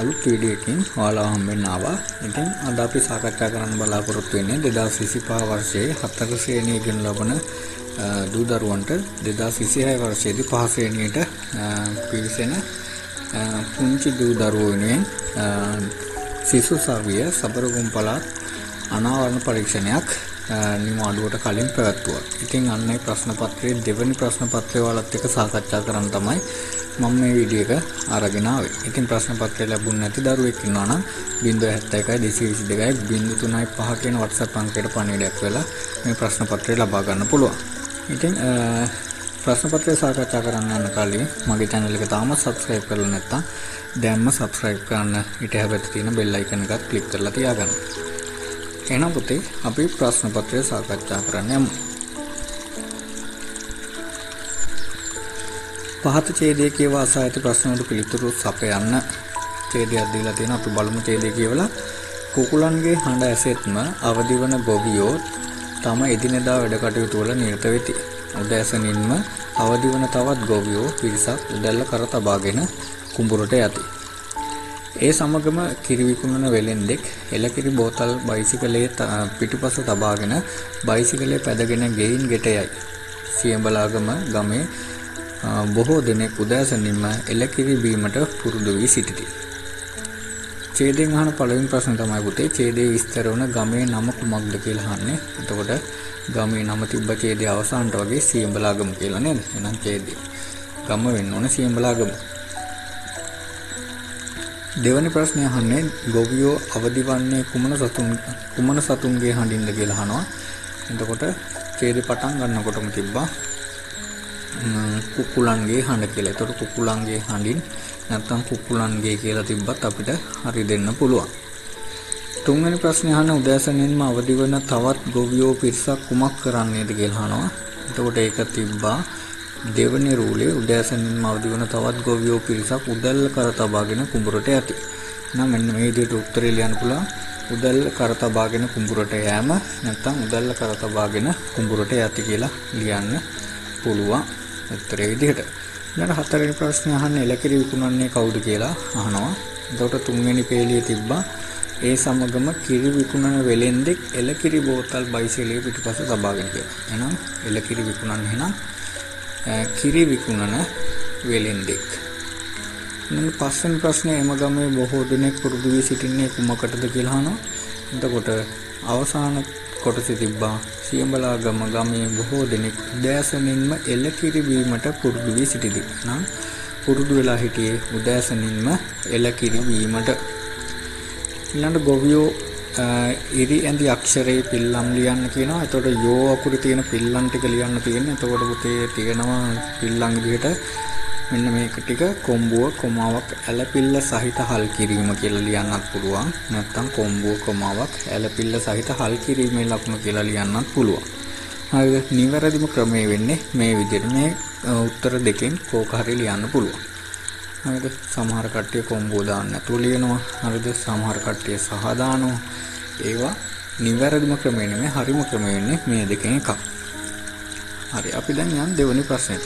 අලුත් වීඩියෝ එකකින් ඔයාලව හම්බෙන්න ආවා. ඉතින් අද අපි සාකච්ඡා කරන්න බලාපොරොත්තු වෙන්නේ 2025 වර්ෂයේ 4 ශ්‍රේණිය ඉගෙන ලබන දූ දරුවන්ට 2026 වර්ෂයේදී 5 ශ්‍රේණියට පිවිසෙන පුංචි දූ දරුවෝ වෙනුවෙන් සිසු සර්විය සබරගම් පළාත් අනාවරණ පරීක්ෂණයක් නිමාඩුවට කලින් පැවැත්වුවා. ඉතින් අන්නේ ප්‍රශ්න පත්‍රයේ දෙවෙනි ප්‍රශ්න පත්‍රය ඔයාලත් එක්ක සාකච්ඡා කරන්න තමයි මම මේ වීඩියෝ එක අරගෙන ආවේ. ඉතින් ප්‍රශ්න පත්‍රය ලැබුණ නැති දරුවෙක් ඉන්නවා නම් 071 222 035 කියන WhatsApp අංකයට පණිවිඩයක් වෙලා මේ ප්‍රශ්න පත්‍රය ලබා ගන්න පුළුවන්. ඉතින් ප්‍රශ්න පත්‍රය සාකච්ඡා කරන්න යන කලින් මගේ channel එක තාම subscribe කරලා නැත්නම් දැන්ම subscribe කරන්න ඊට හැබැයි තියෙන bell icon එකත් click කරලා තියාගන්න. එහෙනම් පුතේ අපි ප්‍රශ්න පත්‍රය සාකච්ඡා කරන්න යමු. පහත ඡේදයේ කියව අසා ඇති ප්‍රශ්න වලට පිළිතුරු සපයන්න ඡේදයක් දීලා තියෙනවා. අපි බලමු ඡේදය කියවලා. කුකුලන්ගේ හඬ ඇසෙත්ම අවදි වන ගොවියෝ තම එදිනෙදා වැඩ කටයුතු වල නිරත වෙති. උදෑසනින්ම අවදි වන තවත් ගොවියෝ පිරිසක් උදැල්ල කර තබාගෙන කුඹුරට යති. ඒ සමගම කිරි විකුණන වෙළෙන්දෙක් එළකිරි බෝතල් බයිසිකලයේ පිටුපස තබාගෙන බයිසිකලයේ පැදගෙන ගෙයින් ගෙට යයි. සියඹලාගම ගමේ බොහෝ දෙනෙක් උදෑසනින්ම එළකිරි බීමට පුරුදු වී සිටිති. ඡේදයෙන් අහන පළවෙනි ප්‍රශ්න තමයි පුතේ ඡේදයේ විස්තර වන ගමේ නම කුමක්ද කියලා අහන්නේ. එතකොට ගමේ නම තිබ්බ ඡේදයේ අවසානට වගේ සියඹලාගම කියලා නේද? එහෙනම් ඡේදයේ ගම වෙන්න ඕන සියඹලාගම. දෙවැනි ප්‍රශ්නේ අහන්නේ ගොවියෝ අවදිවන්නේ කුමන සතුන්ගේ හඬින්ද කියලා අහනවා. එතකොට ඡේදේ පටන් ගන්නකොටම තිබ්බා කුකුලන්ගේ හඬ කියලා. එතකොට කුකුලන්ගේ හඬින් නැත්නම් කුකුලන්ගේ කියලා තිබ්බත් අපිට හරි දෙන්න පුළුවන්. තුන්වෙනි ප්‍රශ්නේ අහන උදෑසනින්ම අවදි වන තවත් ගොවියෝ පිරිසක් කුමක් කරන්නේද කියලා අහනවා. එතකොට ඒක තිබ්බා දෙවැනි රූලේ උදෑසනින්ම අවදි වන තවත් ගොවියෝ පිරිසක් උදැල්ල කර තබාගෙන කුඹුරට යති. එහෙනම් මෙන්න මේ විදිහට උත්තරේ ලියන්න පුළුවන්. උදැල්ල කර තබාගෙන කුඹුරට යෑම නැත්නම් උදැල්ල කර තබාගෙන කුඹුරට යති කියලා ලියන්න පුළුවන්. උත්තරේ විදිහට. ඊළඟ හතරවෙනි ප්‍රශ්නේ අහන්නේ එළකිරි විකුණන්නේ කවුද කියලා අහනවා. එතකොට තුන්වෙනි පේලියේ තිබ්බා ඒ සමගම කිරි විකුණන වෙළෙන්දෙක් එළකිරි බෝතල් බයිසිකලයේ පිටුපස තබාගෙන කියලා. එහෙනම් එළකිරි විකුණන්නේ එහෙනම් කිරි විකුණන වෙළෙන්දෙක්. ඊළඟ පස්වෙනි ප්‍රශ්නේ එම ගමේ බොහෝ දෙනෙක් පුරුදු වී සිටින්නේ කුමකටද කියලා අහනවා. එතකොට අවසාන කොටසේ තිබ්බා සියඹලා ගමේ බොහෝ දෙනෙක් උදෑසනින්ම එළකිරි බීමට පුරුදු වී සිටිති. නම් පුරුදු වෙලා හිටියේ උදෑසනින්ම එළකිරි බීමට. ඊළඟ ගොවියෝ ඉරි ඇඳි අක්ෂරයේ පිල්ලම් ලියන්න කියනවා. එතකොට යෝ අකුරේ තියෙන පිල්ලම් ටික ලියන්න තියෙන්නේ. එතකොට පුතේ තියෙනවා පිල්ලම් විදිහට මෙන්න මේක ටික කොම්බුව කොමාවක් ඇලපිල්ල සහිත හල් කිරීම කියලා ලියන්නත් පුළුවන්. නැත්නම් කොම්බුව කොමාවක් ඇලපිල්ල සහිත හල් කිරීමේ ලකුණ කියලා ලියන්නත් පුළුවන්. හරිද? නිවැරදිම ක්‍රමය වෙන්නේ මේ විදිහට. මේ උත්තර දෙකෙන් කෝක හරි ලියන්න පුළුවන්. හරිද? සමහර කට්ටිය කොම්බුව දාන්න නැතුව ලියනවා. හරිද? සමහර කට්ටිය සහ දානවා. ඒවා නිවැරදිම ක්‍රමය නෙමෙයි, හරිම ක්‍රමය වෙන්නේ මේ දෙකෙන් එකක්. හරි. අපි දැන් යන් දෙවෙනි ප්‍රශ්නෙට.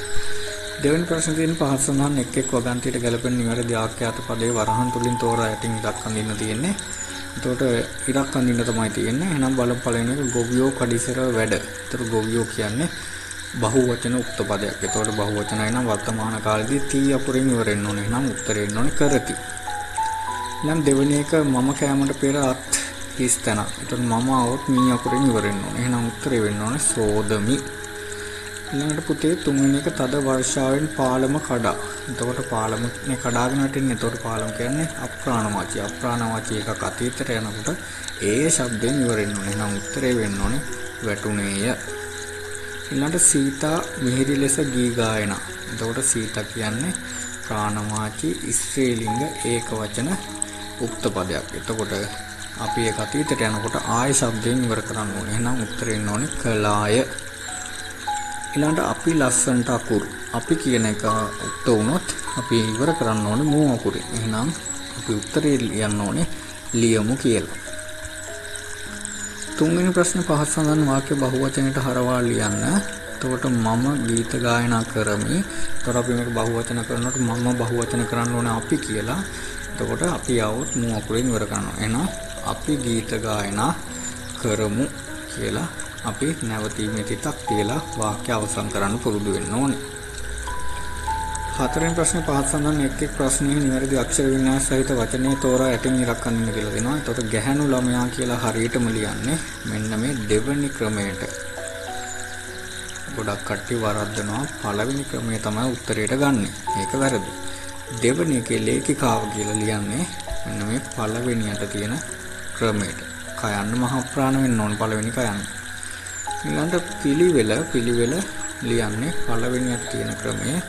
දෙවෙනි ප්‍රශ්නේ තියෙන පහත් සඳහන් එක් වගන්තියට ගැලපෙන නිවැරදි ආඛ්‍යාත පදේ වරහන් තුලින් තෝරා යටින් ඉරක් අඳින්න තියෙන්නේ. එතකොට ඉරක් අඳින්න තමයි තියෙන්නේ. එහෙනම් බලමු පළවෙනි එක ගොවියෝ කඩිසර වැඩ. එතකොට ගොවියෝ කියන්නේ බහුවචන උක්ත පදයක්. එතකොට බහුවචනයි නම් වර්තමාන කාලේදී තී අකුරෙන් ඉවර වෙන්න ඕනේ. එහෙනම් උත්තරේ එන්න ඕනේ කරති. ඊළඟ දෙවෙනි එක මම කෑමට පෙර අත් හිස් තැන. එතකොට මම આવොත් මී අකුරෙන් ඉවර වෙන්න ඕනේ. එහෙනම් උත්තරේ වෙන්න ඕනේ සෝදමි. ඊළඟට පුතේ තුන්වෙනි එක තද වර්ෂාවෙන් පාලම කඩා. එතකොට පාලමනේ කඩාගෙන වැටෙන්නේ. එතකොට පාලම කියන්නේ අප්‍රාණවාචී. අප්‍රාණවාචී එකක් අතීතයට යනකොට ඒ શબ્දයෙන් ඉවර වෙන්න ඕනේ. එහෙනම් උත්තරේ වෙන්න ඕනේ වැටුනේය. ඊළඟට සීතා මිහිරි ලෙස ගී ගායන. එතකොට සීතා කියන්නේ ප්‍රාණවාචී ස්ත්‍රීලිංග ඒකවචන උක්ත පදයක්. එතකොට අපි ඒක අතීතයට යනකොට ආය શબ્දයෙන් ඉවර කරන්න ඕනේ. එහෙනම් උත්තරේ එන්න ඕනේ කලාය. ඊළඟට අපි ලස්සන්ට අකුරු. අපි කියන එක උක්ත වුණොත් අපි ඉවර කරන්න ඕනේ මූ අකුරේ. එහෙනම් අපි උත්තරේ ලියන්න ඕනේ ලියමු කියලා. තුන්වෙනි ප්‍රශ්න පහත් සඳහන් වාක්‍ය බහුවචනයට හරවා ලියන්න. එතකොට මම ගීත ගායනා කරමි. එතකොට අපි මේක බහුවචන කරනකොට මම බහුවචන කරන්න ඕනේ අපි කියලා. එතකොට අපි આવොත් මු අකුරෙන් ඉවර කරනවා. එහෙනම් අපි ගීත ගායනා කරමු කියලා අපි නැවතීමේ තිතක් තියලා වාක්‍ය අවසන් කරන්න පුරුදු වෙන්න ඕනේ. හතරෙන් ප්‍රශ්නේ පහත් සඳහන් එක් ප්‍රශ්නයේ නිවැරදි අක්ෂර වින්‍යාස සහිත වචනේ තෝරා යටින් ඉරක් ගන්න කියලා දෙනවා. එතකොට ගැහැණු ළමයා කියලා හරියටම ලියන්නේ මෙන්න මේ දෙවෙනි ක්‍රමයට. ගොඩක් කට්ටිය වරද්දනවා පළවෙනි ක්‍රමය තමයි උත්තරයට ගන්නෙ. ඒක වැරදි. දෙවෙනි එකේ ලේඛිකාව කියලා ලියන්නේ මෙන්න මේ පළවෙනියට තියෙන ක්‍රමයට. කයන්න මහ ප්‍රාණ වෙන්න ඕන පළවෙනි කයන්න. ඊළඟට පිළිවෙල ලියන්නේ පළවෙනියට තියෙන ක්‍රමයේ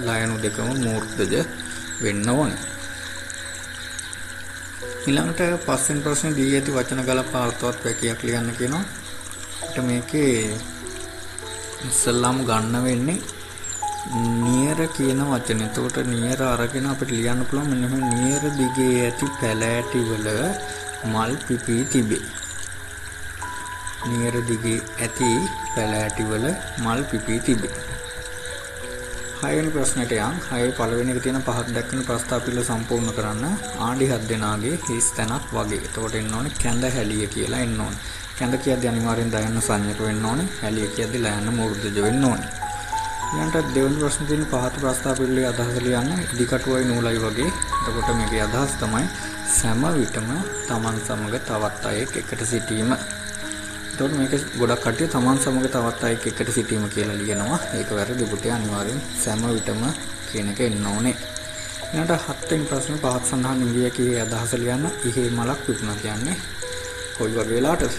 ලයනු දෙකම මූර්ධජ වෙන්න ඕනේ. ඊළඟට පස්වෙනි ප්‍රශ්නේ දී ඇති වචන ගලපා අර්ථවත් වැකියක් ලියන්න කියනවා. ඊට මේකේ ඉස්සල්ලාම ගන්න වෙන්නේ නියර කියන වචනේ. එතකොට නියර අරගෙන අපිට ලියන්න පුළුවන් මෙන්න මේ නියර දිගේ ඇති පැලෑටි වල මල් පිපී තිබේ. නියර දිගේ ඇති පැලෑටි වල මල් පිපී තිබේ. 6 වෙනි ප්‍රශ්නයට යන් 6 පළවෙනි එක තියෙන පහත් දක්වන ප්‍රස්තාව පිළිවෙල සම්පූර්ණ කරන්න. ආණ්ඩි හත් දෙනාගේ හිස් තැනක් වගේ. එතකොට එන්න ඕනේ කැඳ හැලිය කියලා එන්න ඕනේ. කැඳ කියද්දී අනිවාර්යෙන් දයන්න සංඥක වෙන්න ඕනේ. හැලිය කියද්දී ලයන්න මූර්ධජ වෙන්න ඕනේ. ඊළඟට දෙවෙනි ප්‍රශ්නේ තියෙන පහත් ප්‍රස්තාව පිළිවෙලේ අදහස ලියන්න. ඉදිකටුවයි නූලයි වගේ. එතකොට මේකේ අදහස තමයි සෑම විටම Taman සමග තවත් අයෙක් එකට සිටීම. එතකොට මේක ගොඩක් කට්ටිය Taman සමග තවත් අයෙක් එකට සිටීම කියලා ලියනවා. ඒක වැරදි පුතේ. අනිවාර්යෙන් සෑම විටම කියන එක එන්න ඕනේ. ඊළඟට 7 වෙනි ප්‍රශ්නේ පහත් සඳහන් ඉංග්‍රීසියේ අදහස ලියන්න. ඉහි මලක් විකුණා කියන්නේ කොයි වගේ වෙලාවටද?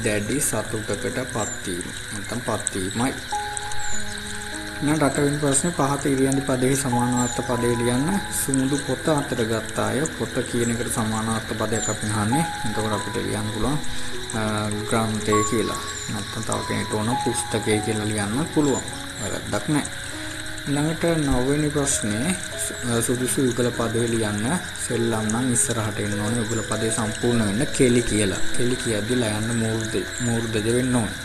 දැඩි සතුටකටපත් වීම. නැත්නම් පත් වීමයි. ඊළඟ 8 වෙනි ප්‍රශ්නේ පහත ඉරියන්දි පදයේ සමානාර්ථ පදේ ලියන්න. සුමුදු පොත අතර ගත්ත අය පොත කියන එකට සමානාර්ථ පදයක් අපි අහන්නේ. එතකොට අපිට ලියන්න පුළුවන් ග්‍රන්ථය කියලා. නැත්නම් තව කෙනෙක්ට ඕන පුස්තකය කියලා ලියන්න පුළුවන්. වැරද්දක් නැහැ. ඊළඟට 9 වෙනි ප්‍රශ්නේ සුදුසු යුගල පදේ ලියන්න. සෙල්ලම් නම් ඉස්සරහට එන්න ඕනේ. යුගල පදේ සම්පූර්ණ වෙන්න කෙලි කියලා. කෙලි කියද්දි ලයන්න මූර්ධජ වෙන්න ඕනේ.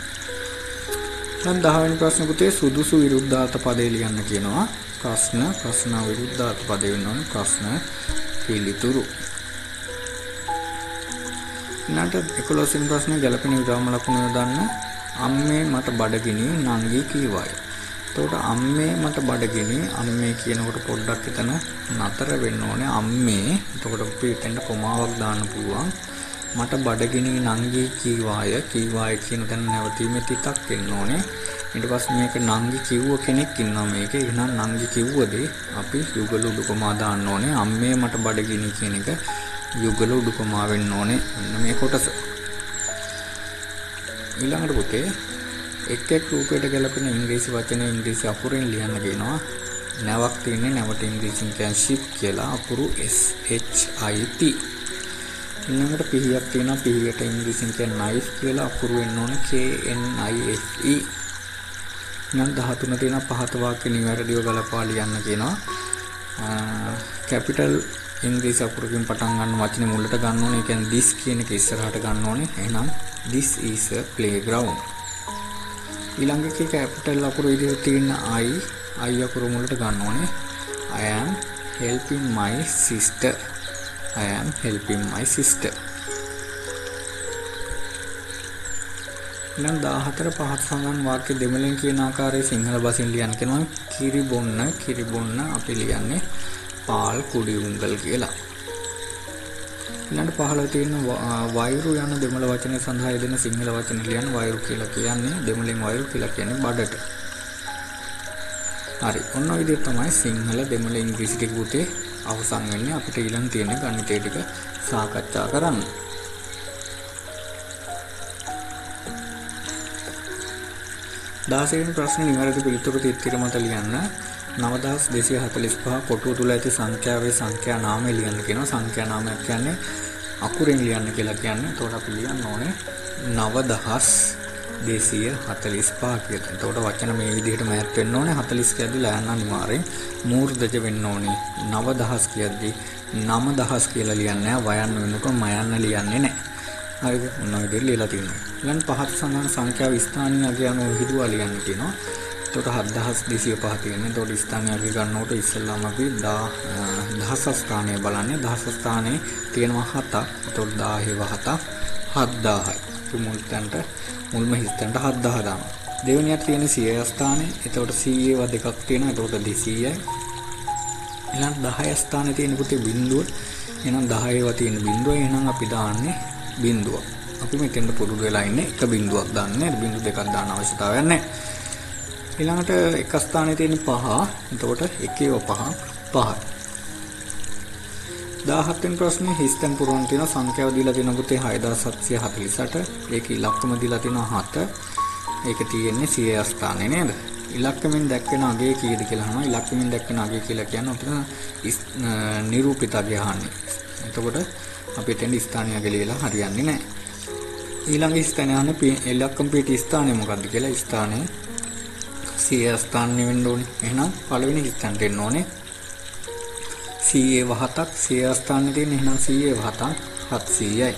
දැන් 10 වෙනි ප්‍රශ්න පුතේ සුදුසු විරුද්ධාර්ථ පදේ ලියන්න කියනවා. ප්‍රශ්න විරුද්ධාර්ථ පදේ වෙන්න ඕනේ. ප්‍රශ්න පිළිතුරු. ඊළඟට 11 වෙනි ප්‍රශ්නේ ගැළපෙන විරාම ලකුණු යොදන්න. අම්මේ මට බඩගිනි නංගි කීවාය. එතකොට අම්මේ මට බඩගිනි අම්මේ කියනකොට පොඩ්ඩක් එතන නතර වෙන්න ඕනේ. අම්මේ. එතකොට අපි එතෙන්ට කොමාවක් දාන්න පුළුවන්. මට බඩගිනි නංගි කීවාය කියන තැන නැවතීමේ තිතක් එන්න ඕනේ. ඊට පස්සේ මේක නංගි කිව්ව කෙනෙක් ඉන්නවා මේකේ. එහෙනම් නංගි කිව්වදී අපි යුගල උඩුකමා දාන්න ඕනේ. අම්මේ මට බඩගිනි කියන එක යුගල උඩුකමා වෙන්න ඕනේ. මෙන්න මේ කොටස. ඊළඟට පුතේ එක් රූපයට ගැලපෙන ඉංග්‍රීසි වචන ඉංග්‍රීසි අකුරෙන් ලියන්න කියනවා. නැවක් තියෙන්නේ නැවට ඉංග්‍රීසියෙන් කියන ship කියලා අකුරු SHIP. ඊළඟට පිහියක් තියෙනවා. පිහියට ඉංග්‍රීසියෙන් කියන knife කියලා අකුරු වෙන්න ඕනේ KNIFE. ඊළඟ 13 තියෙනවා පහත වාක්‍ය නිවැරදිව ගලපා ලියන්න කියනවා. කැපිටල් ඉංග්‍රීසි අකුරකින් පටන් ගන්න වචනේ මුලට ගන්න ඕනේ. ඒ කියන්නේ this කියන එක ඉස්සරහට ගන්න ඕනේ. එහෙනම් this is a playground. ඊළඟ එකේ කැපිටල් අකුරු විදිහට තියෙන I අකුර මුලට ගන්න ඕනේ. I am helping my sister. I am helping my sister. ඊළඟ 14 පහත් සඳහන් වාක්‍ය දෙමළෙන් කියන ආකාරයේ සිංහල භාෂෙන් ලියන්න කියනවා. කිරි බොන්න අපි ලියන්නේ පාල් කුඩි උංගල් කියලා. ඊළඟ 15 තියෙන වෛරු යන දෙමළ වචනය සඳහා යෙදෙන සිංහල වචන ලියන්න. වෛරු කියලා කියන්නේ දෙමළෙන් වෛරු කියලා කියන්නේ බඩට. හරි. ඔන්න ඔය විදිහට තමයි සිංහල දෙමළ ඉංග්‍රීසි ටික පුතේ අවසන් වෙන්නේ. අපිට ඊළඟ තියෙන ගණිතය ටික සාකච්ඡා කරන්න. දාසයෙන් ප්‍රශ්න නිවැරදි පිළිතුරු තිර මත ලියන්න. 9245 කොටුව තුල ඇති සංඛ්‍යාවේ සංඛ්‍යා නාමය ලියන්න කියනවා. සංඛ්‍යා නාමයක් කියන්නේ අකුරෙන් ලියන්න කියලා කියන්නේ. එතකොට අපි ලියන්න ඕනේ 9245 කියලා. එතකොට වචන මේ විදිහට මෑත් වෙන්න ඕනේ. 40 කියද්දි ලයන්න අනිවාර්යෙන් මූර්ධජ වෙන්න ඕනේ. 9000 කියද්දි 9000 කියලා ලියන්නේ නැහැ. වයන්න වෙනකොට මයන්න ලියන්නේ නැහැ. හරිද? මොන විදිහට ලියලා තියෙනවා. ඊළඟ පහත් සමාන සංඛ්‍යාව ස්ථානීය අගය අනුව හිදුවා ලියන්න කියනවා. එතකොට 7205 තියෙන්නේ. එතකොට ස්ථානය අපි ගන්නකොට ඉස්සෙල්ලාම අපි දහස ස්ථානය බලන්නේ. දහස ස්ථානයේ තියෙනවා 7ක්. එතකොට 10 7ක් 7000යි. මුල්ම හිස්තැනට 7000 දානවා. දෙවෙනියට තියෙන 100 ස්ථානයේ. එතකොට 100 දෙකක් තියෙනවා. එතකොට 200යි. ඊළඟ 10 ස්ථානයේ තියෙන පුතේ බිඳුව. එහෙනම් 10 තියෙන බිඳුව. එහෙනම් අපි දාන්නේ බිඳුව. අපි මෙතෙන්ට පුරුදු වෙලා ඉන්නේ එක බිඳුවක් දාන්නේ. බිඳු දෙකක් දාන්න අවශ්‍යතාවයක් නැහැ. ඊළඟට එක ස්ථානයේ තියෙන 5. එතකොට 1 5 5යි. 17 වෙනි ප්‍රශ්නේ හිස්තැන් පුරවන තියෙන සංඛ්‍යාව දීලා තියෙන පුතේ 6748. ඒකේ ඉලක්කම දීලා තියෙනවා 7. ඒක තියෙන්නේ 100 ස්ථානේ නේද? ඉලක්කමින් දැක්වෙන අගය කීයද කියලා අහනවා. ඉලක්කමින් දැක්වෙන අගය කියලා කියන්නේ උතන නිරූපිත අගය අහන්නේ. එතකොට අපි එතෙන් ස්ථානීය අගය ලියලා හරියන්නේ නැහැ. ඊළඟ ස්ථානය අහන්නේ ඉලක්කම් පිටි ස්ථානය මොකක්ද කියලා. ස්ථානය 100 ස්ථානය වෙන්න ඕනේ. එහෙනම් පළවෙනි ස්ථානට එන්න ඕනේ 107ක් 100 ස්ථානයේ තියෙන. එහෙනම් 107ක් 700යි.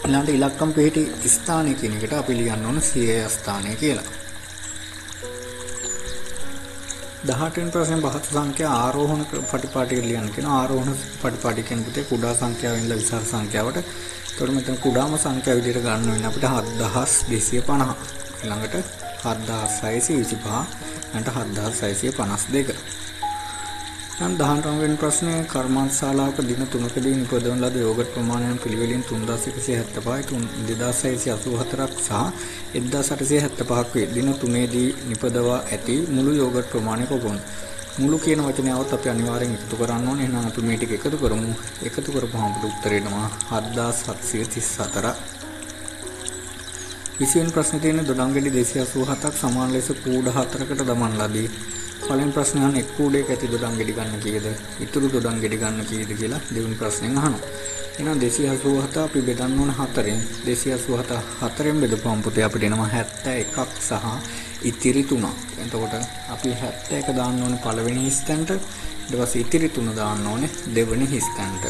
ඊළඟ ඉලක්කම් පිටි ස්ථානය කියන එකට අපි ලියන්න ඕන 100 ස්ථානය කියලා. 18 වෙනි ප්‍රශ්නේ බහත සංඛ්‍යා ආරෝහණ පටිපාටික ලියන්න කියනවා. ආරෝහණ පටිපාටි කියන පුතේ කුඩා සංඛ්‍යාවෙන් ඉඳලා විශාල සංඛ්‍යාවට. ඒතකොට මෙතන කුඩාම සංඛ්‍යාව විදිහට ගන්න වෙන්නේ අපිට 7250. ඊළඟට 7625. ඊළඟට 7652. දැන් 19 වෙනි ප්‍රශ්නේ කර්මාන්තශාලාවක දින 3කදී නිපදවන ලද යෝගට් ප්‍රමාණයන් පිළිවෙලින් 3175යි 2684ක් සහ 1875ක් වේ. දින 3ේදී නිපදවා ඇති මුළු යෝගට් ප්‍රමාණය කොපමණද? මුළු කියන වචනයවත් අපි අනිවාර්යෙන් එකතු කරන්න ඕනේ. එහෙනම් අපි මේ ටික එකතු කරමු. එකතු කරපුවම අපිට උත්තරේ එනවා 7734. 20 වෙනි ප්‍රශ්නේ තියෙන දොඩම්ගෙඩි 287ක් සමාන ලෙස කූඩ 4කට දමන ලදී. පළවෙනි ප්‍රශ්නේ අහන එක් කූඩයක ඇති දොඩම් ගෙඩි ගන්න කීයද? ඉතුරු දොඩම් ගෙඩි ගන්න කීයද කියලා දෙවෙනි ප්‍රශ්නෙන් අහනවා. එහෙනම් 287 අපි බෙදන්න ඕන 4ෙන්. 287 4ෙන් බෙදපුවම පුතේ අපිට එනවා 71ක් සහ ඉතිරි 3ක්. එතකොට අපි 71 දාන්න ඕනේ පළවෙනි හිස්තැනට. ඊට පස්සේ ඉතිරි 3 දාන්න ඕනේ දෙවෙනි හිස්තැනට.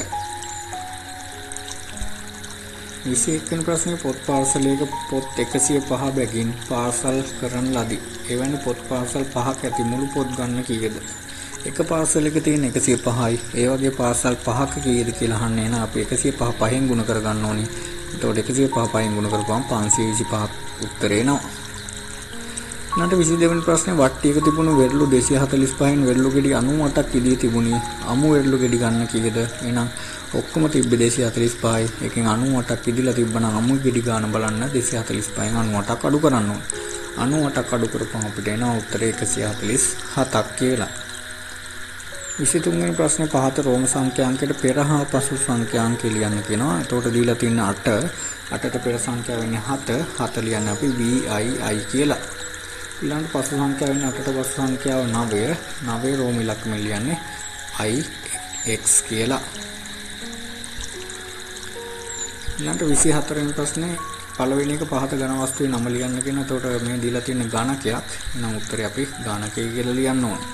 21 වෙනි ප්‍රශ්නේ පොත් පාර්සලයක පොත් 105 බැගින් පාර්සල් කරන ලදී. එවැනි පොත් පාර්සල් 5ක් ඇති මුළු පොත් ගන්න කීයද? එක පාර්සලයක තියෙන 105යි. ඒ වගේ පාර්සල් 5ක කීයද කියලා අහන්නේ නේ. අපි 105 5ෙන් ගුණ කරගන්න ඕනේ. එතකොට 105 5ෙන් ගුණ කරපුවම 525ක් උත්තරේ එනවා. ඊළඟට 22 වෙනි ප්‍රශ්නේ වට්ටියක තිබුණු වෙරළු 245න් වෙරළු ගෙඩි 98ක් ඉදී තිබුණේ. අමු වෙරළු ගෙඩි ගන්න කීයද? එහෙනම් ඔක්කොම තිබ්බේ 245යි. එකෙන් 98ක් ඉදිලා තිබ්බනම් අමු ගෙඩි ගන්න බලන්න 245න් 98ක් අඩු කරන්න ඕනේ. 98ක් අඩු කරපුවම අපිට එනවා උත්තරේ 147ක් කියලා. 23 වෙනි ප්‍රශ්නේ පහත රෝම සංඛ්‍යාංකයට පෙර හා පසු සංඛ්‍යාංක ලියන්න කියනවා. එතකොට දීලා තියෙන 8. 8ට පෙර සංඛ්‍යාව වෙන්නේ 7. 7 ලියන්න අපි VII කියලා. ඊළඟ පසු සංඛ්‍යාව වෙන්නේ 8ට පසු සංඛ්‍යාව 9. 9 රෝම ඉලක්කම ලියන්නේ IX කියලා. ඊළඟ 24 වෙනි ප්‍රශ්නේ පළවෙනි එක පහත ඝන වස්තුවේ නම ලියන්න කියන. එතකොට මේ දීලා තියෙන ඝනකයක්. එහෙනම් උත්තරේ අපි ඝනකය කියලා ලියන්න ඕනේ.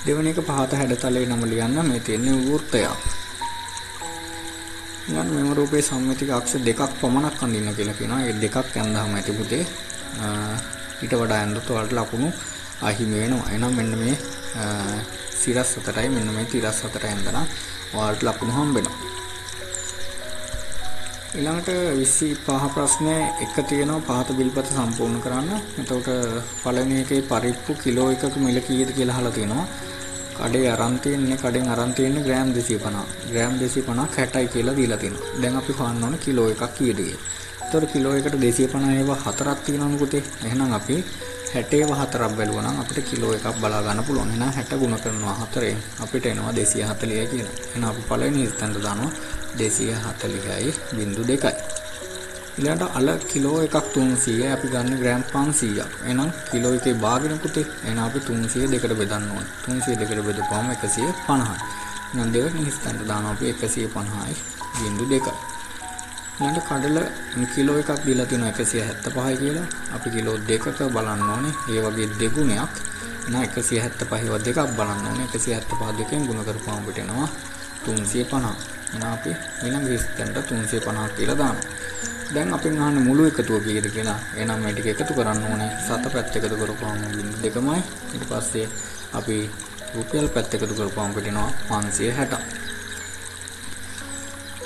දෙවෙනි එක පහත හැඩතලයේ නම ලියන්න. මේ තියෙන්නේ වෘත්තයක්. ඊළඟ මෙම රූපේ සම්මිතික අක්ෂ දෙකක් පමණක් අඳින්න කියලා කියනවා. ඒ දෙකක් ඇඳාම ඇති පුතේ ඊට වඩා ඇඳුත් වලට ලකුණු අහිමි වෙනවා. එහෙනම් මෙන්න මේ සිරස් අතරයි මෙන්න මේ තිරස් අතර ඇඳලා ඔයාලට ලකුණු හම්බ වෙනවා. ඊළඟට 25 ප්‍රශ්නේ එක තියෙනවා පහත බිල්පත සම්පූර්ණ කරන්න. එතකොට පළවෙනි එකේ පරිප්පු කිලෝ එකක මිල කීයද කියලා අහලා තියෙනවා. කඩේ අරන් තියෙන්නේ ග්‍රෑම් 250. ග්‍රෑම් 250ක් 60යි කියලා දීලා තියෙනවා. දැන් අපි හොයන්න ඕනේ කිලෝ එකක් කීයද කියලා. එතකොට කිලෝ එකට 250 ඒවා 4ක් තියෙනවනේ පුතේ. එහෙනම් අපි 60 ඒවා 4ක් බැලුවා නම් අපිට කිලෝ එකක් බලා ගන්න පුළුවන්. එහෙනම් 60 ගුණ කරනවා 4ෙන් අපිට එනවා 240යි කියලා. එහෙනම් අපි පළවෙනි ස්ථානට දානවා 240.2යි. ඊළඟට අල කිලෝ එකක් 300යි. අපි ගන්න ග්‍රෑම් 500ක්. එහෙනම් කිලෝ එකේ භාගන පුතේ. එහෙනම් අපි 300 දෙකට බෙදන්න ඕනේ. 300 දෙකට බෙදපුවම 150යි. එහෙනම් දෙවෙනි ස්ථානට දානවා අපි 150.2. ඊළඟට කඩල කිලෝ එකක් දීලා තියෙනවා 175යි කියලා. අපි කිලෝ දෙකක බලන්න ඕනේ. ඒ වගේ දෙගුණයක්. එහෙනම් 175 දෙකක් බලන්න ඕනේ. 175 දෙකෙන් ගුණ කරපුවම අපිට එනවා 350. එහෙනම් අපි ඊළඟ ස්ථානට 350 කියලා දානවා. දැන් අපෙන් අහන්නේ මුළු එකතුව කීයද කියලා. එහෙනම් මේ ටික එකතු කරන්න ඕනේ. 7 පැත්ත එකතු කරපුවාම 2යි. ඊට පස්සේ අපි රුපියල් පැත්ත එකතු කරපුවාම පිටිනවා 560.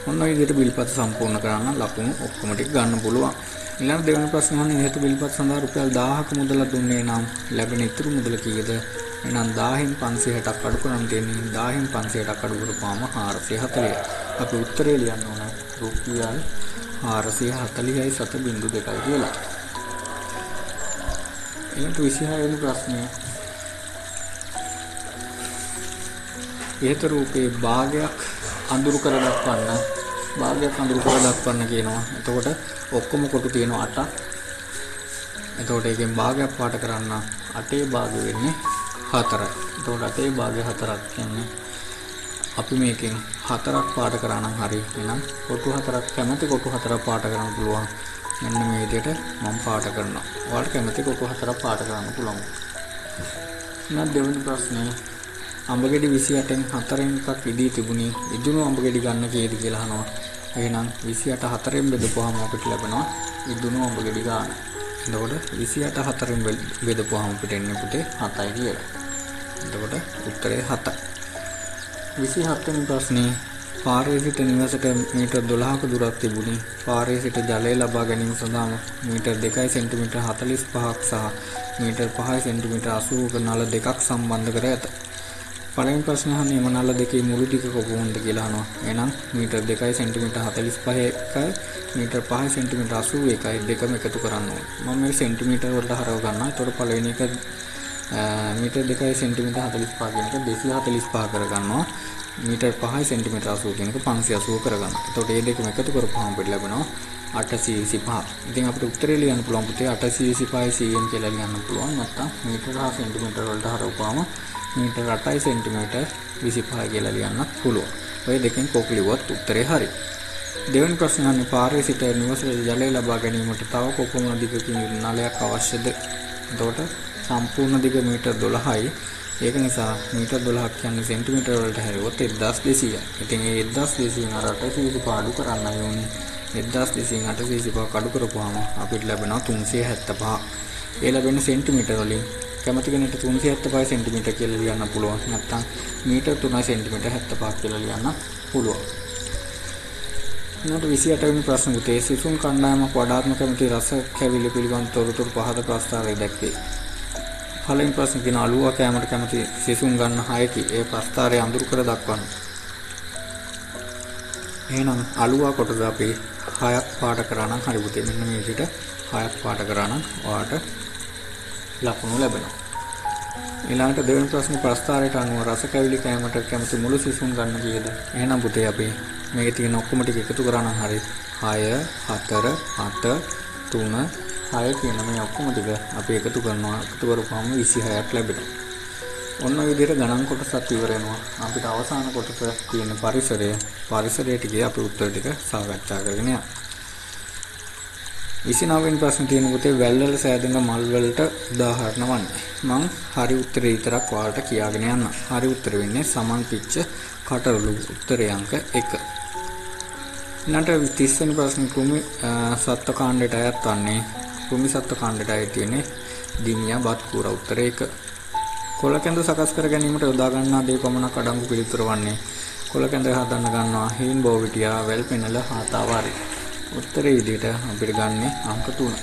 ඔන්න ඔය විදිහට බිල්පත් සම්පූර්ණ කරන්න ලකුණු ඔක්කොම ටික ගන්න පුළුවන්. ඊළඟ දෙවෙනි ප්‍රශ්නේ අහන්නේ ඉහත බිල්පත් සඳහා රුපියල් 1000ක මුදල දුන්නේ නම් ලැබෙන ඉතුරු මුදල කීයද? එහෙනම් 10න් 560ක් අඩු කරන් තියෙන්නේ 10න් 560ක් අඩු කරපුවාම 440. අපි උත්තරේ ලියන්න ඕන රුපියල් 440යි 7.2 කියලා. ඊළඟ 26 වෙනි ප්‍රශ්නය. ඉහත රූපේ භාගයක් අඳුරු කර දක්වන්න කියනවා. එතකොට ඔක්කොම කොටු තියෙනවා 8ක්. එතකොට ඒකෙන් භාගයක් පාට කරන්න 8ේ භාගය වෙන්නේ 4යි. එතකොට 8ේ භාගය 4ක් කියන්නේ අපි මේකෙන් 4ක් පාට කරා නම් හරි. එහෙනම් කොටු 4ක් කැමති කොටු 4ක් පාට කරන්න පුළුවන්. මෙන්න මේ විදිහට මම පාට කරනවා. ඔයාලට කැමති කොටු 4ක් පාට කරන්න පුළුවන්. ඊළඟ දෙවෙනි ප්‍රශ්නේ. අඹගෙඩි 28න් 4න් එකක් ඉදී තිබුණේ ඉදුණු අඹගෙඩි ගන්න කීයද කියලා අහනවා. එහෙනම් 28 4න් බෙදපුවාම අපිට ලැබෙනවා ඉදුණු අඹගෙඩි ගන්න. එතකොට 28 4න් බෙදපුවාම අපිට එන්නේ පුතේ 7යි කියලා. එතකොට උත්තරේ 7යි. 27 වෙනි ප්‍රශ්නේ. පාරේ සිට නිවසට මීටර් 12ක දුරක් තිබුණේ. පාරේ සිට ජලය ලබා ගැනීම සඳහා මීටර් 2 සෙන්ටිමීටර් 45ක් සහ මීටර් 5 සෙන්ටිමීටර් 80ක නල දෙකක් සම්බන්ධ කර ඇත. පළවෙනි ප්‍රශ්නේ අහන්නේ එම නල දෙකේ මුළු දිග කොපමණද කියලා අහනවා. එහෙනම් මීටර් 2 සෙන්ටිමීටර් 45යි මීටර් 5 සෙන්ටිමීටර් 81යි දෙකම එකතු කරන්න ඕනේ. මම මේ සෙන්ටිමීටර් වලට හරව ගන්නවා. ඒතකොට පළවෙනි එක මීටර් 2 සෙන්ටිමීටර් 45 කියන එක 245 කරගන්නවා. මීටර් 5 සෙන්ටිමීටර් 80 කියන එක 580 කරගන්නවා. එතකොට මේ දෙකම එකතු කරපුවාම අපිට ලැබෙනවා 825. ඉතින් අපිට උත්තරේ ලියන්න පුළුවන් පුතේ 825 cm කියලා ලියන්න පුළුවන්. නැත්නම් මීටර් හා සෙන්ටිමීටර් වලට හරවපුවාම මීටර් 8යි සෙන්ටිමීටර් 25 කියලා ලියන්නත් පුළුවන්. ඔය දෙකෙන් කොක් ලිව්වත් උත්තරේ හරි. දෙවෙනි ප්‍රශ්නේ අහන්නේ පාරේ සිට නිවසට ජලය ලබා ගැනීමට තව කොපමණ දිගකින් නලයක් අවශ්‍යද? එතකොට සම්පූර්ණ දිග මීටර් 12යි. ඒක නිසා මීටර් 12ක් කියන්නේ සෙන්ටිමීටර් වලට හැරුවොත් 1200යි. ඉතින් ඒ 1200 අර 825 අඩු කරන්න ඕනේ. 1200 825 අඩු කරපුවාම අපිට ලැබෙනවා 375. ඒ ලැබෙන සෙන්ටිමීටර් වලින් කැමති කෙනෙක්ට 375 සෙන්ටිමීටර් කියලා ලියන්න පුළුවන්. නැත්නම් මීටර් 3 සෙන්ටිමීටර් 75 කියලා ලියන්න පුළුවන්. ඊළඟ 28 වෙනි ප්‍රශ්න උත්තේ සිසුන් කණ්ඩායමක් වඩාත්ම කැමති රස කැවිලි පිළිබඳ තොරතුරු පහත ප්‍රස්තාවයේ දැක්වේ. පළවෙනි ප්‍රශ්නේ කියන අලුවා කැමරට කැමති සිසුන් ගන්න 6කි. ඒ ප්‍රස්තාරය අඳුරු කර දක්වන්න. එහෙනම් අලුවා කොටස අපි 6ක් පාට කරා නම් හරි පුතේ. මෙන්න මේ විදිහට 6ක් පාට කරා නම් ඔයාට ලකුණු ලැබෙනවා. ඊළඟට දෙවෙනි ප්‍රශ්නේ ප්‍රස්තාරයට අනුව රස කැවිලි කැමරට කැමති මුළු සිසුන් ගන්න කීයද? එහෙනම් පුතේ අපි මේකේ තියෙන ඔක්කොම ටික එකතු කරා නම් හරි 6 4 7 3 6 කියන මේ ඔක්කොම ටික අපි එකතු කරනවා. එකතු කරපුවාම 26ක් ලැබෙනවා. ඔන්න ඔය විදිහට ගණන් කොටසක් ඉවර වෙනවා. අපිට අවසාන කොටස තියෙන පරිසරය ටිකේ අපි උත්තර ටික සාකච්ඡා කරගෙන යනවා. 29 වෙනි ප්‍රශ්නේ තියෙන පුතේ වැල්වල සෑදෙන මල් වලට උදාහරණ වන්නේ. මම හරි උත්තරේ විතරක් ඔයාලට කියාගෙන යන්න. හරි උත්තර වෙන්නේ සමන් පිච්ච කටරළු. උත්තරේ අංක 1. ඊළඟට 30 වෙනි ප්‍රශ්නේ කෘමි සත්ත්ව කාණ්ඩයට අයත් වන්නේ. කෘමි සත්ත්ව කාණ්ඩයට අයත් වෙන්නේ දිමියා බත් කූර. උත්තරේ 1. කොළ කැඳ සකස් කර ගැනීමට යොදා ගන්නා දේ පමණක් අඩංගු පිළිතුර වන්නේ. කොළ කැඳ හදන්න ගන්නවා හීන් බෝවිටියා වැල් පෙනල හාතාවාරි. උත්තරේ විදිහට අපිට ගන්නේ අංක 3.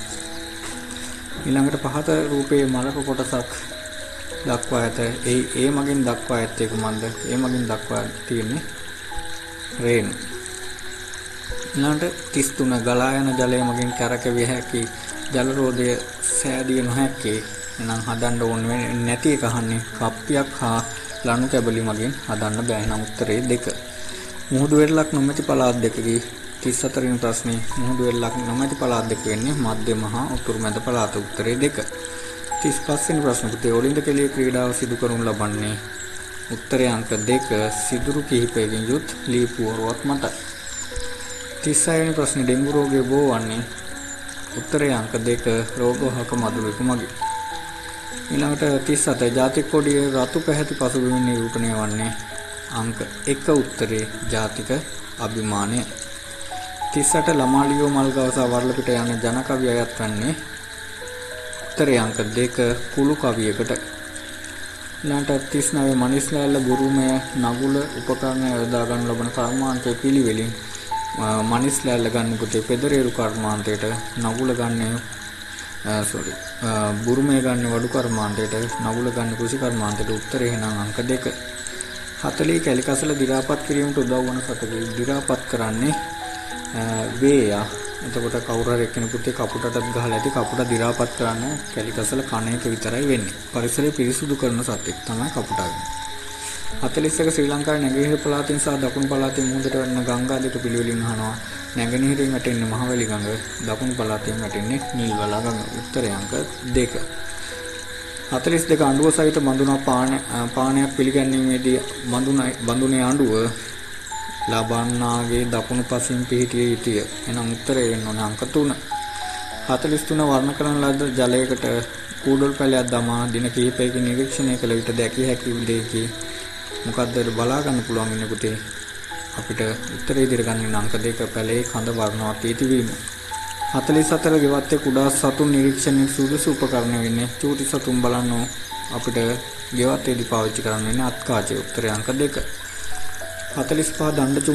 ඊළඟට පහත රූපයේ මලක කොටසක් දක්වා ඇත. ඒ මගින් දක්වා ඇත්තේ කුමක්ද? ඒ මගින් දක්වා තියෙන්නේ රේණු. ඊළඟට 33 ගලා යන ජලය මගින් කැරකෙවිය හැකි ජල රෝධය සෑදිය නොහැකි. එහෙනම් හදන්න ඕනේ නැති එක අහන්නේ කප්පියක් හා ලණු කැබලි මගින් හදන්න බෑ. නම් උත්තරේ 2. මුහුදු වෙරළක් නොමැති පළාත් දෙකකී 34 වෙනි ප්‍රශ්නේ මුහුදු වෙරළක් නොමැති පළාත් දෙක වෙන්නේ මධ්‍යම හා උතුරු මැද පළාත. උත්තරේ 2. 35 වෙනි ප්‍රශ්නේ පුතේ ඔලින්ද කෙලිය ක්‍රීඩාව සිදු කරනු ලබන්නේ. උත්තරේ අංක 2 සිදුරු කිහිපයකින් යුත් ලී පුවරුවක් මත. 36 වෙනි ප්‍රශ්නේ ඩෙන්ගු රෝගය බෝ වන්නේ. උත්තරේ අංක 2 රෝගවාහක මදුරුවෙකු මගින්. ඊළඟට 37 ජාතික කොඩියේ රතු පැහැති පසුබිමින් නිරූපණය වන්නේ. අංක 1 උත්තරේ ජාතික අභිමානය. 38 ළමාලියෝ මල්ගව සහ වරලපිට යන ජන කවිය අයත් වන්නේ උත්තරේ අංක 2 කුළු කවියකට. ඊළඟට 39 මනිස්ලෑල්ල බුරුමය නගුල උපකරණ යොදා ගන්න ලබන කර්මාන්තයේ පිළිවෙලින් මනිස්ලෑල්ල ගන්න පුතේ පෙදරේරු කර්මාන්තයට නගුල ගන්න බුරුමය ගන්න වඩු කර්මාන්තයට නගුල ගන්න කුසි කර්මාන්තයට උත්තරේ එහෙනම් අංක 2. 40 කැලිකසල දි รา පත් කිරීමට උදව් වන සතකේ දි รา පත් කරන්නේ වේයා. එතකොට කවුරු හරි එක්කෙනෙකුට කපුටටත් ගහලා ඇති කපුට දි รา පත් කරන්න කැලිකසල කණ එක විතරයි වෙන්නේ. පරිසරය පිරිසුදු කරන සතෙක් තමයි කපුටා වෙන්නේ. 41 ශ්‍රී ලංකාවේ නැගෙනහිර පළාතින් සහ දකුණු පළාතින් මුහුදට වැටෙන ගංගා දෙක පිළිවෙලින් අහනවා. නැගෙනහිරින් වැටෙන්නේ මහවැලි ගඟ, දකුණු පළාතින් වැටෙන්නේ නිල්වලා ගඟ. උත්තරය අංක 2. 42 අඬුව සහිත බඳුන පානයක් පිළිගැනීමේදී බඳුනේ අඬුව ලබන්නාගේ දකුණු පසින් පිහිටිය යුතුය. එනම් උත්තරය වෙන්න ඕනේ අංක 3. 43 වර්ණ කරන ලද ජලයකට කූඩොල් පැලයක් දමා දින කිහිපයකින් නිරීක්ෂණය කළ විට දැකිය හැකි දෙයකි. මොකද්ද බලා ගන්න පුළුවන් ඉන්නේ පුතේ. අපිට උත්තරේ ඉදිරිය ගන්න අංක 2 පැලේ කඳ වර්ණවත් වීතිවීම. 44 ගෙවත්තේ කුඩා සතුන් නිරීක්ෂණයේ සුදුසු උපකරණ වෙන්නේ චූටි සතුන් බලන්න අපිට ගෙවත්තේදී පාවිච්චි කරන්න වෙන්නේ අත්කාචේ. උත්තරය අංක 2. 45 දණ්ඩ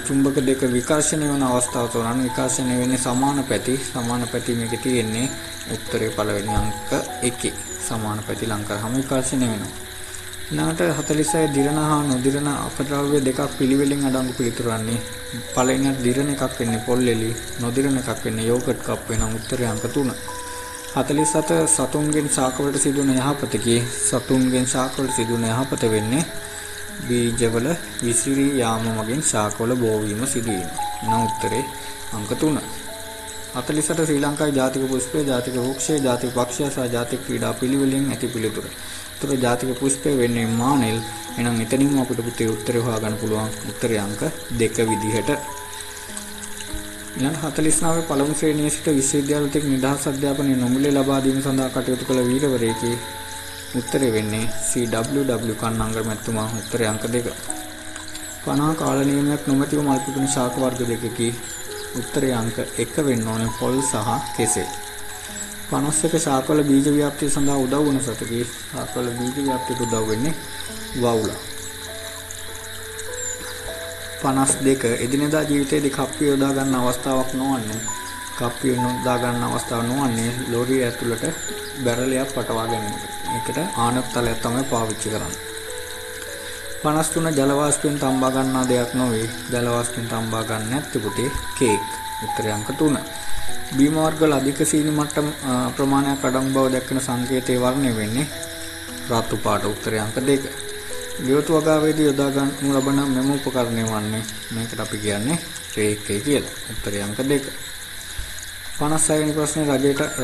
චුම්බක දෙක විකර්ෂණය වන අවස්ථාව තෝරන්න. විකර්ෂණය වෙන්නේ සමාන පැති මේකේ තියෙන්නේ. උත්තරේ පළවෙනි අංක 1. සමාන පැති ලං කරාම විකර්ෂණය වෙනවා. ඊළඟට 46 දිරණ හා නොදිරණ අපද්‍රව්‍ය දෙකක් පිළිවෙලින් අඩංගු පිළිතුරන්නේ. පළවෙනියට දිරණ එකක් වෙන්නේ පොල්ලෙලි, නොදිරණ එකක් වෙන්නේ යෝගට් කප් වෙනවා. උත්තරය අංක 3. 47 සතුන්ගෙන් ශාකවලට සිදුවන යහපතකි. සතුන්ගෙන් ශාකවලට සිදුවන යහපත වෙන්නේ බීජවල විසිරී යාම මගින් ශාකවල බෝවීම සිදුවීම. එනම් උත්තරේ අංක 3. 48 ශ්‍රී ලංකාවේ ජාතික පුෂ්පය, ජාතික වෘක්ෂය, ජාතික පක්ෂය සහ ජාතික ක්‍රීඩා පිළිවෙලින් ඇති පිළිතුර. උත්තර ජාතික පුෂ්පය වෙන්නේ මානෙල්. එහෙනම් එතනින්ම අපිට පුතේ උත්තරේ හොයාගන්න පුළුවන්. උත්තරේ අංක 2 විදිහට. ඊළඟ 49 පළමු ශ්‍රේණියේ සිට විශ්වවිද්‍යාලයට නිදහස් අධ්‍යාපනය නොමිලේ ලබා දීම සඳහා කටයුතු කළ වීරවරයෙකි. උත්තරේ වෙන්නේ CWW කන්නංගර මැතිතුමා. උත්තරේ අංක 2. 50 කාල නියමයක් නොමැතිව මල් පිපෙන ශාක වර්ග දෙකකි. උත්තරේ අංක 1 වෙන්න ඕනේ පොල් සහ කෙසෙල්. 51 ශාකවල බීජ ව්‍යාප්තිය සඳහා උදව් වන සතකේ ශාකවල බීජ ව්‍යාප්තියට උදව් වෙන්නේ වවුලා. 52 එදිනෙදා ජීවිතයේදී කප්පිය යොදා ගන්න අවස්ථාවක් නොවන්නේ ලෝරිය ඇතුළට බැරලයක් පටවා ගැනීමට. මේකට ආනත්තලයක් තමයි පාවිච්චි කරන්නේ. 53 ජල වාෂ්පයෙන් තම්බා ගන්නා දෙයක් නොවේ. ජල වාෂ්පයෙන් තම්බා ගන්න නැත්නම් පුතේ කේක්. උත්තරය අංක 3. බීම වර්ගවල අධික සීනි මට්ටම ප්‍රමාණයක් අඩංගු බව දැක්වෙන සංකේතයේ වර්ණය වෙන්නේ රතු පාට. උත්තරය අංක 2. ගෙවතු වගාවේදී යොදා ගන්නු ලබන මෙම උපකරණය වන්නේ මේකට අපි කියන්නේ රේඛය කියලා. උත්තරය අංක 2. 56 වෙනි ප්‍රශ්නේ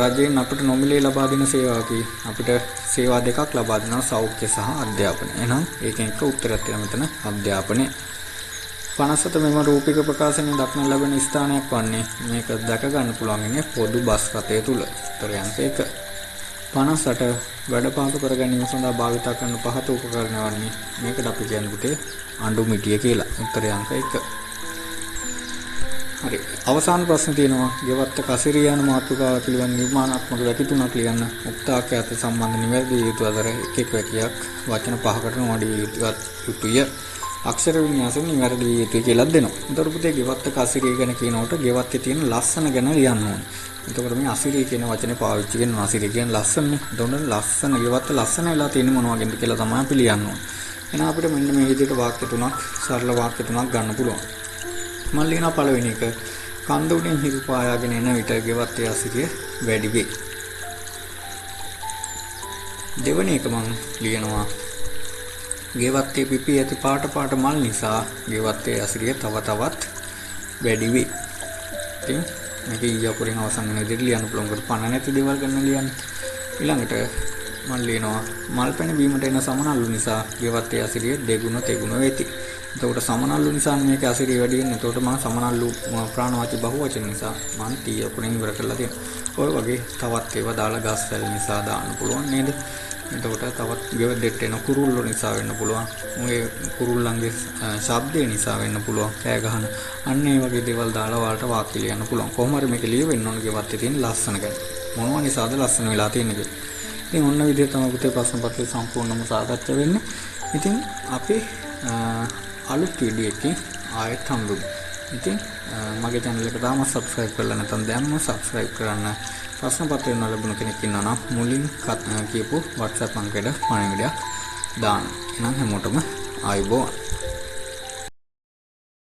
රජයෙන් අපිට නොමිලේ ලබා දෙන සේවාවකි. අපිට සේවා දෙකක් ලබා දෙනවා සෞඛ්‍ය සහ අධ්‍යාපනය. එහෙනම් ඒකෙන් එක උත්තරයක් තියෙනවා මෙතන අධ්‍යාපනය. 57 මෙම රූපික ප්‍රකාශනයේ දක්න ලැබෙන ස්ථානයක් වන්නේ මේක දැක ගන්න පුළුවන් ඉන්නේ පොදු බස් රථය තුල. උත්තරය අංක 1. 58 වැඩ පාසු කර ගැනීම සඳහා භාවිත කරන පහත උපකරණ වන්නේ මේකට අපි කියන්නේ පුතේ අඬු මිටිය කියලා. උත්තරය අංක 1. හරි. අවසාන ප්‍රශ්න තියෙනවා. ගෙවත්ත කසිරිය යන මාතෘකාව පිළිබඳ නිර්මාණාත්මක වැකි තුනක් ලියන්න. උක්තාක්‍යත සම්බන්ධ නිවැරදි යුතු අතර එක් වැකියක් වචන 5කට නොවැඩි යුතුය. අක්ෂර වින්‍යාසෙ නිවැරදි යුතුය කියලා දෙනවා. උතර පුතේ ගෙවත්ත කසිරිය ගැන කියනකොට ගෙවත්තේ තියෙන ලස්සන ගැන ලියන්න ඕනේ. එතකොට මේ අසිරිය කියන වචනේ පාවිච්චි කරනවා. අසිරිය කියන්නේ ලස්සනනේ. එතකොට ලස්සන ගෙවත්ත ලස්සන වෙලා තියෙන්නේ මොන වගේද කියලා තමයි අපි ලියන්න ඕනේ. එහෙනම් අපිට මෙන්න මේ විදිහට වාක්‍ය තුනක් සරල වාක්‍ය තුනක් ගන්න පුළුවන්. මම ලියන පළවෙනි එක කන්ද උඩින් හිරු පායාගෙන එන විට ගෙවත්තේ අසිරිය වැඩි වේ. දෙවෙනි එක මම ලියනවා ගෙවත්තේ පිපි ඇති පාට මල් නිසා ගෙවත්තේ අසිරිය තව තවත් වැඩි වේ. ඉතින් මේක ඊයපුරින් අවසන් වෙන විදිහට ලියන්න පුළුවන්. කොට පණ නැති දේවල් ගන්න ලියන්න. ඊළඟට මම ලියනවා මල් පැණ බීමට එන සමනල්ලු නිසා ගෙවත්තේ අසිරිය දෙගුණ තෙගුණ වෙති. එතකොට සමනල්ලු නිසා මේක අසිරිය වැඩි වෙන්නේ. එතකොට මම සමනල්ලු ප්‍රාණවාචී බහුවචන නිසා මම ඊයපුරින් ඉවර කරලා තියෙනවා. ඔය වගේ තවත් ඒවා දාලා ගස් වැල් නිසා දාන්න පුළුවන් නේද? එතකොට තවත් ගෙවදෙට්ට එන කුරුල්ලෝ නිසා වෙන්න පුළුවන්. ඔය කුරුල්ලන්ගේ ශබ්දය නිසා වෙන්න පුළුවන්. කෑ ගහන. අන්න ඒ වගේ දේවල් දාලා ඔයාලට වාක්‍ය ලියන්න පුළුවන්. කොහොම හරි මේක ලියවෙන්න ඕන ගෙවත්තේ තියෙන ලස්සන ගැන. මොනවා නිසාද ලස්සන වෙලා තියෙන්නේ කියලා. ඉතින් ඔන්න විදිහ තමයි පුතේ ප්‍රශ්න පත්‍රය සම්පූර්ණයෙන්ම සාකච්ඡා වෙන්නේ. ඉතින් අපි අලුත් වීඩියෝ එකකින් ආයෙත් හම්බෙමු. ඉතින් මගේ channel එක තාම subscribe කරලා නැත්නම් දැන්ම subscribe කරන්න. ප්‍රශ්න පත්‍රය නොලැබුණ කෙනෙක් ඉන්නවා නම් මුලින් කියපු WhatsApp අංකයට පණිවිඩයක් දාන්න. එහෙනම් හැමෝටම ආයුබෝවන්.